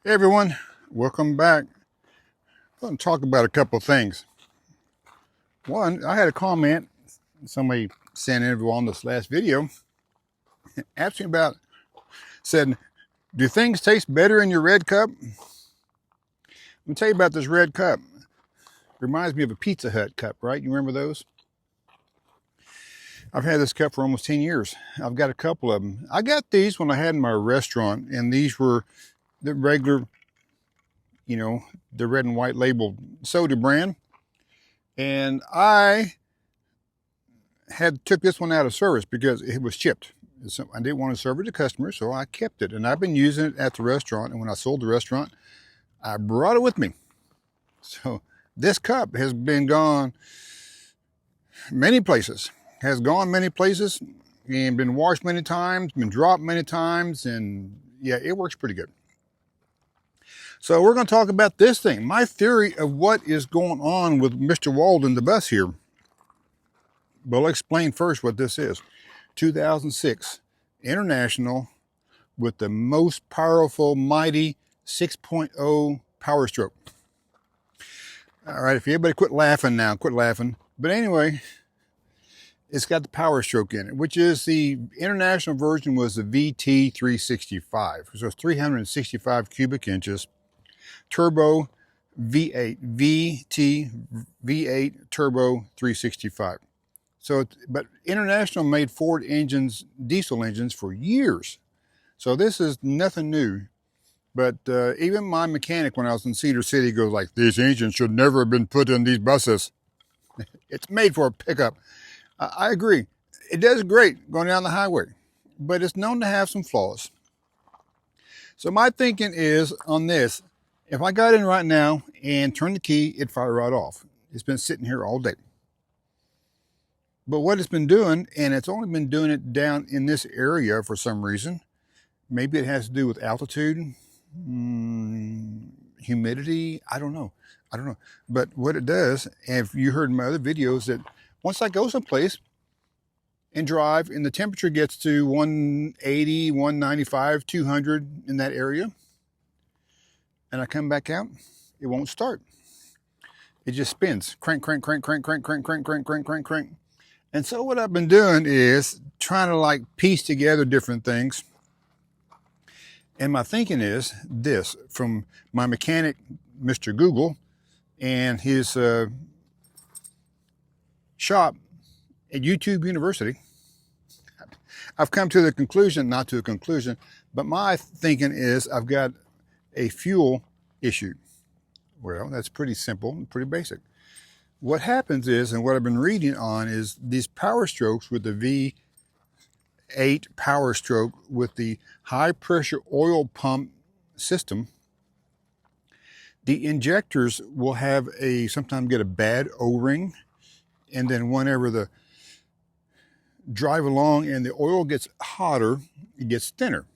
Hey everyone, welcome back. I'm going to talk about a couple of things. One, I had a comment somebody sent in on this last video, asked me about, said, do things taste better in your red cup? Let me tell you about this red cup. Reminds me of a Pizza Hut cup, right? You remember those? I've had this cup for almost 10 years. I've got a couple of them. I got these when I had my restaurant, and these were the regular, the red and white labeled soda brand. And I took this one out of service because it was chipped. So I didn't want to serve it to customers, so I kept it. And I've been using it at the restaurant. And when I sold the restaurant, I brought it with me. So this cup has been gone many places, and been washed many times, been dropped many times. And yeah, it works pretty good. So we're going to talk about this thing. My theory of what is going on with Mr. Walden, the bus here. But I'll explain first what this is. 2006 International with the most powerful, mighty 6.0 power stroke. All right, if everybody quit laughing now, quit laughing. But anyway, it's got the power stroke in it, which is the international version was the VT365. So it's 365 cubic inches. Turbo V8, V8 Turbo 365. So, but International made Ford engines, diesel engines for years. So this is nothing new. But even my mechanic when I was in Cedar City goes like, these engines should never have been put in these buses. It's made for a pickup. I agree. It does great going down the highway, but it's known to have some flaws. So my thinking is on this, if I got in right now and turned the key, it'd fire right off. It's been sitting here all day. But what it's been doing, and it's only been doing it down in this area for some reason, maybe it has to do with altitude, humidity, I don't know. But what it does, and if you heard in my other videos, that once I go someplace and drive and the temperature gets to 180, 195, 200 in that area, and I come back out, it won't start. It just spins. Crank, crank, crank, crank, crank, crank, crank, crank, crank, crank, crank. And so what I've been doing is trying to like piece together different things. And my thinking is this, from my mechanic, Mr. Google, and his shop at YouTube University, I've come to the conclusion, not to a conclusion, but my thinking is I've got a fuel issue. Well, that's pretty simple and pretty basic. What happens is, and what I've been reading on, is these power strokes with the V8 power stroke with the high pressure oil pump system, the injectors will have sometimes get a bad O-ring, and then whenever the drive along and the oil gets hotter, it gets thinner.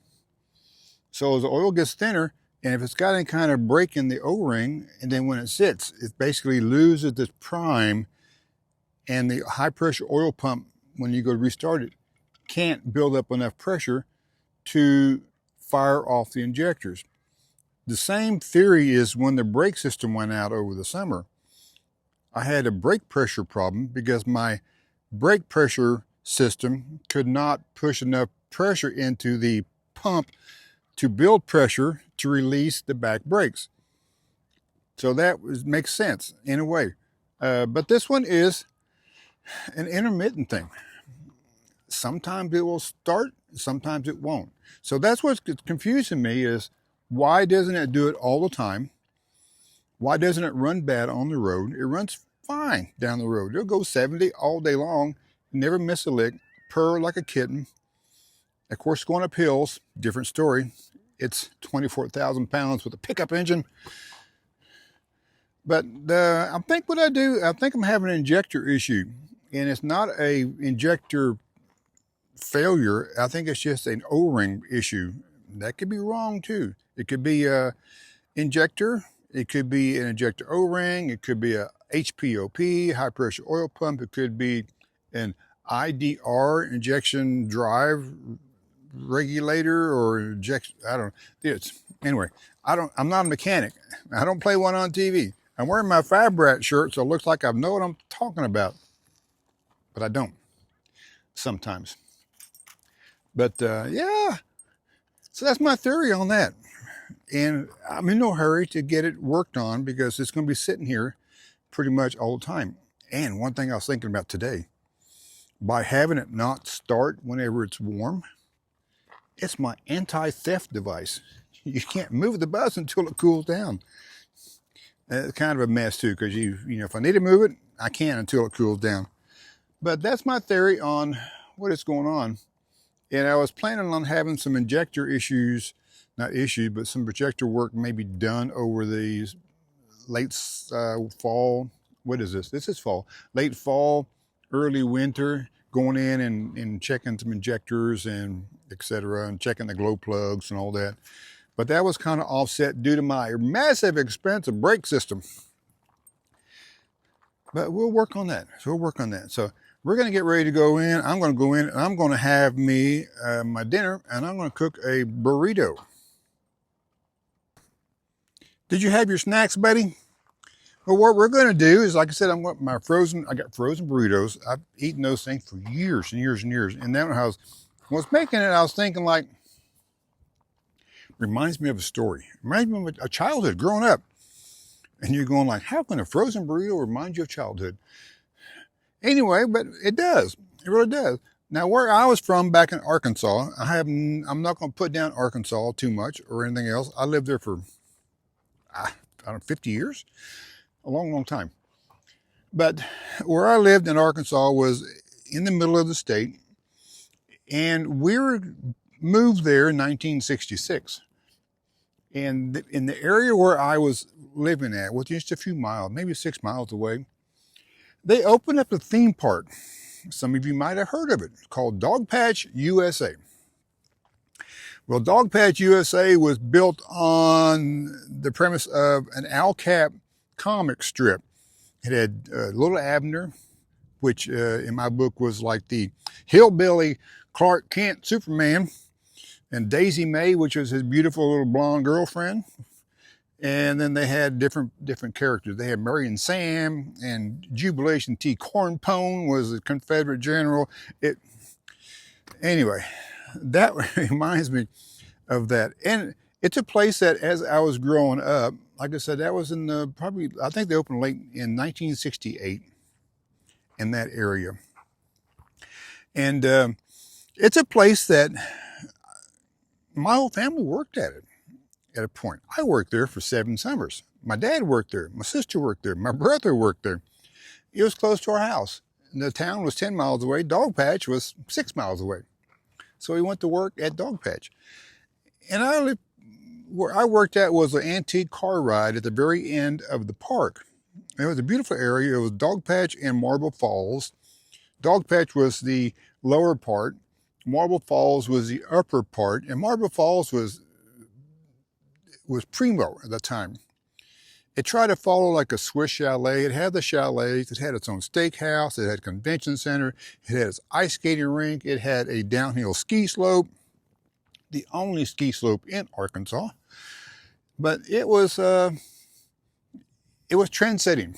So as the oil gets thinner, and if it's got any kind of break in the O-ring, and then when it sits, it basically loses its prime, and the high pressure oil pump, when you go to restart it, can't build up enough pressure to fire off the injectors. The same theory is when the brake system went out over the summer. I had a brake pressure problem because my brake pressure system could not push enough pressure into the pump to build pressure to release the back brakes. So that makes sense in a way. But this one is an intermittent thing. Sometimes it will start, sometimes it won't. So that's what's confusing me is, why doesn't it do it all the time? Why doesn't it run bad on the road? It runs fine down the road. It'll go 70 all day long, never miss a lick, purr like a kitten. Of course, going up hills, different story. It's 24,000 pounds with a pickup engine. But I think what I do, I think I'm having an injector issue. And it's not a injector failure. I think it's just an O-ring issue. That could be wrong too. It could be a injector. It could be an injector O-ring. It could be a HPOP, high pressure oil pump. It could be an IDR, injection drive regulator or injection. I don't know. Anyway, I'm not a mechanic. I don't play one on TV. I'm wearing my Fabrat shirt, so it looks like I know what I'm talking about, but I don't sometimes. But yeah, so that's my theory on that. And I'm in no hurry to get it worked on because it's going to be sitting here pretty much all the time. And one thing I was thinking about today, by having it not start whenever it's warm, it's my anti-theft device. You can't move the bus until it cools down. It's kind of a mess too, because you know, if I need to move it, I can until it cools down. But that's my theory on what is going on. And I was planning on having some injector issues, not issues, but some projector work maybe done over these late fall. What is this? This is fall. Late fall, early winter, going in and checking some injectors and etc. and checking the glow plugs and all that. But that was kind of offset due to my massive expensive brake system. But we'll work on that. So we'll work on that. So we're going to get ready to go in. I'm going to go in and I'm going to have me my dinner, and I'm going to cook a burrito. Did you have your snacks, buddy? Well, what we're going to do is, like I said, I got frozen burritos. I've eaten those things for years and years and years. And then when I was making it, I was thinking, like, reminds me of a story. Reminds me of a childhood growing up. And you're going like, how can a frozen burrito remind you of childhood? Anyway, but it does. It really does. Now, where I was from back in Arkansas, I'm not going to put down Arkansas too much or anything else. I lived there for, I don't know, 50 years? A long, long time. But where I lived in Arkansas was in the middle of the state. And we were moved there in 1966. And in the area where I was living at, was just a few miles, maybe 6 miles away, they opened up a theme park. Some of you might have heard of it, called Dogpatch USA. Well, Dogpatch USA was built on the premise of an Al Cap comic strip. It had Little Abner, which in my book was like the Hillbilly Clark Kent Superman, and Daisy Mae, which was his beautiful little blonde girlfriend. And then they had different characters. They had Marion Sam, and Jubilation T. Cornpone was a Confederate general. Anyway, that reminds me of that. And it's a place that, as I was growing up, like I said, that was in I think they opened late in 1968 in that area. And it's a place that my whole family worked at it at a point. I worked there for 7 summers. My dad worked there. My sister worked there. My brother worked there. It was close to our house. And the town was 10 miles away. Dogpatch was 6 miles away. So we went to work at Dogpatch. And where I worked at was an antique car ride at the very end of the park. It was a beautiful area. It was Dogpatch and Marble Falls. Dogpatch was the lower part. Marble Falls was the upper part. And Marble Falls was primo at the time. It tried to follow like a Swiss chalet. It had the chalets. It had its own steakhouse. It had a convention center. It had its ice skating rink. It had a downhill ski slope, the only ski slope in Arkansas. But it was trend-setting.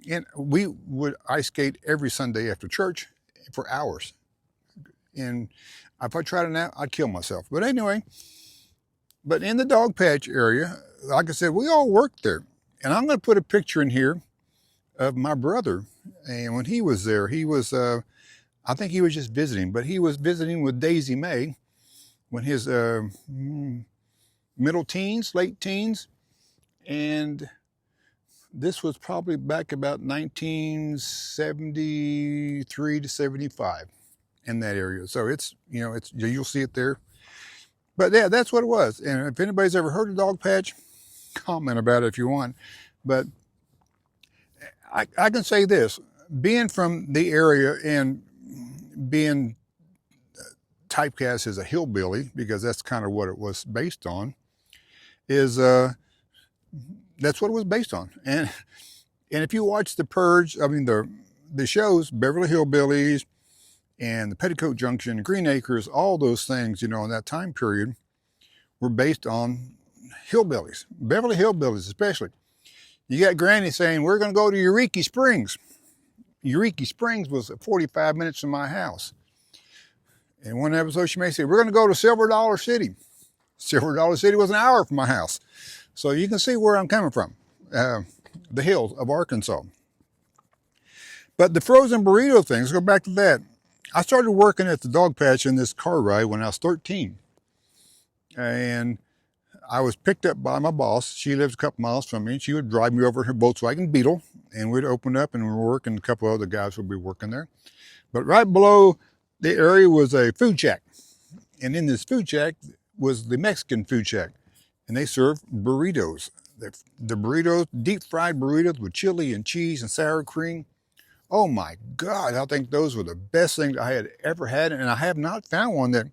And we would ice skate every Sunday after church for hours. And if I tried it now, I'd kill myself. But anyway, but in the Dogpatch area, like I said, we all worked there. And I'm going to put a picture in here of my brother. And when he was there, he was, I think he was just visiting, but he was visiting with Daisy Mae when his middle teens, late teens. And this was probably back about 1973 to 75 in that area. So it's, you know, you'll see it there. But yeah, that's what it was. And if anybody's ever heard of Dogpatch, comment about it if you want. But I can say this, being from the area and being typecast as a hillbilly, because that's kind of what it was based on, is that's what it was based on. And if you watch The Purge, I mean the shows, Beverly Hillbillies And the Petticoat Junction, Green Acres, all those things, you know, in that time period were based on hillbillies, Beverly Hillbillies especially. You got Granny saying, we're going to go to Eureka Springs. Eureka Springs was 45 minutes from my house. In one episode, she may say, we're going to go to Silver Dollar City. Silver Dollar City was an hour from my house. So you can see where I'm coming from, the hills of Arkansas. But the frozen burrito thing, let's go back to that. I started working at the Dogpatch in this car ride when I was 13. And I was picked up by my boss. She lives a couple miles from me. She would drive me over in her Volkswagen Beetle, and we'd open up and we were working. A couple other guys would be working there. But right below the area was a food shack. And in this food shack was the Mexican food shack. And they served burritos. The burritos, deep fried burritos with chili and cheese and sour cream. Oh my God, I think those were the best things I had ever had. And I have not found one that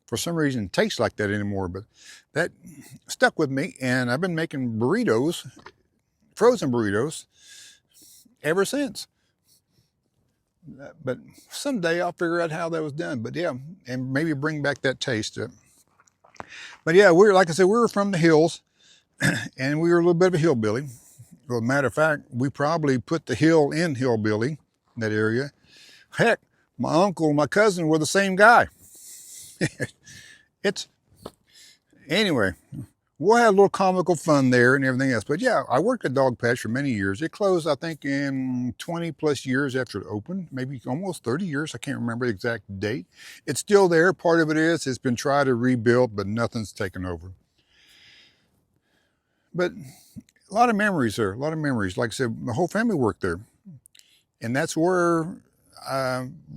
for some reason tastes like that anymore. But that stuck with me. And I've been making burritos, frozen burritos, ever since. But someday I'll figure out how that was done. But yeah, and maybe bring back that taste. But yeah, like I said, we were from the hills, and we were a little bit of a hillbilly. Well, matter of fact, we probably put the hill in hillbilly, that area. Heck, my uncle and my cousin were the same guy. Anyway, we'll have a little comical fun there and everything else. But yeah, I worked at Dogpatch for many years. It closed, I think, in 20 plus years after it opened, maybe almost 30 years. I can't remember the exact date. It's still there. Part of it is it's been tried to rebuild, but nothing's taken over. But a lot of memories there, a lot of memories. Like I said, my whole family worked there. And that's where,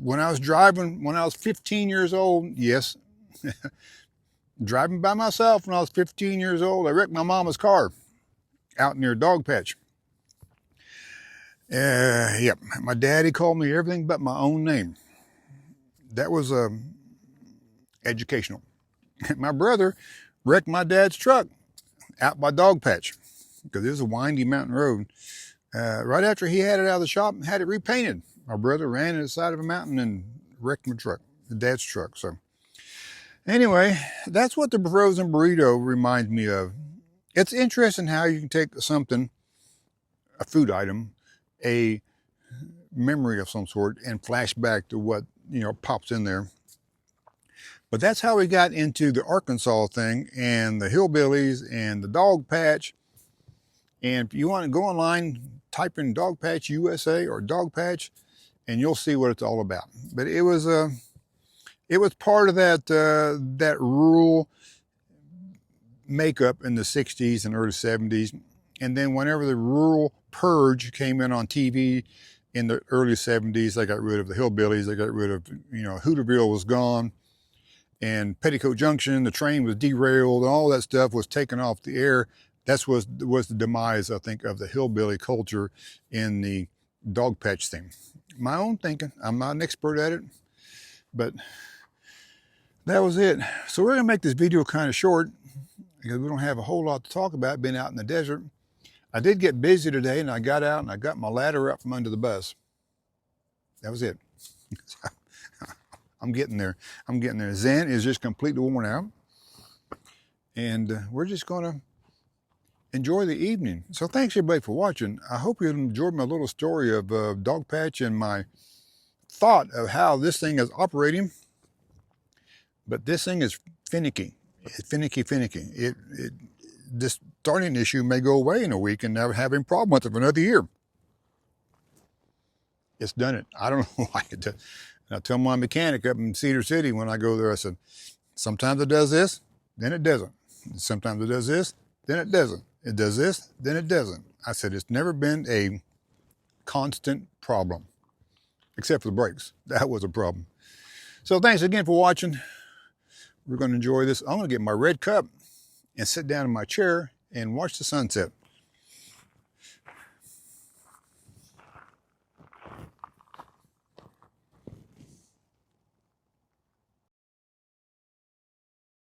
when I was driving, when I was 15 years old, yes, driving by myself when I was 15 years old, I wrecked my mama's car out near Dogpatch. Yep, my daddy called me everything but my own name. That was educational. My brother wrecked my dad's truck out by Dogpatch because it was a windy mountain road. Right after he had it out of the shop and had it repainted, my brother ran to the side of a mountain and wrecked my truck, the dad's truck. So anyway, that's what the frozen burrito reminds me of. It's interesting how you can take something, a food item, a memory of some sort, and flash back to what, you know, pops in there. But that's how we got into the Arkansas thing and the hillbillies and the Dogpatch. And if you want to go online, type in Dogpatch USA or Dogpatch, and you'll see what it's all about. But it was part of that rural makeup in the 60s and early 70s. And then whenever the rural purge came in on TV in the early 70s, they got rid of the hillbillies. They got rid of, you know, Hooterville was gone. And Petticoat Junction, the train was derailed, and all that stuff was taken off the air. That was the demise, I think, of the hillbilly culture in the Dogpatch thing. My own thinking. I'm not an expert at it, but that was it. So we're going to make this video kind of short because we don't have a whole lot to talk about being out in the desert. I did get busy today, and I got out and I got my ladder up from under the bus. That was it. I'm getting there. I'm getting there. Zen is just completely worn out. And we're just going to enjoy the evening. So thanks everybody for watching. I hope you enjoyed my little story of Dogpatch and my thought of how this thing is operating. But this thing is finicky. It's finicky. This starting issue may go away in a week and never have any problem with it for another year. It's done it. I don't know why it does. And I tell my mechanic up in Cedar City when I go there, I said, sometimes it does this, then it doesn't. Sometimes it does this, then it doesn't. It does this, then it doesn't. I said, it's never been a constant problem, except for the brakes. That was a problem. So thanks again for watching. We're going to enjoy this. I'm going to get my red cup and sit down in my chair and watch the sunset.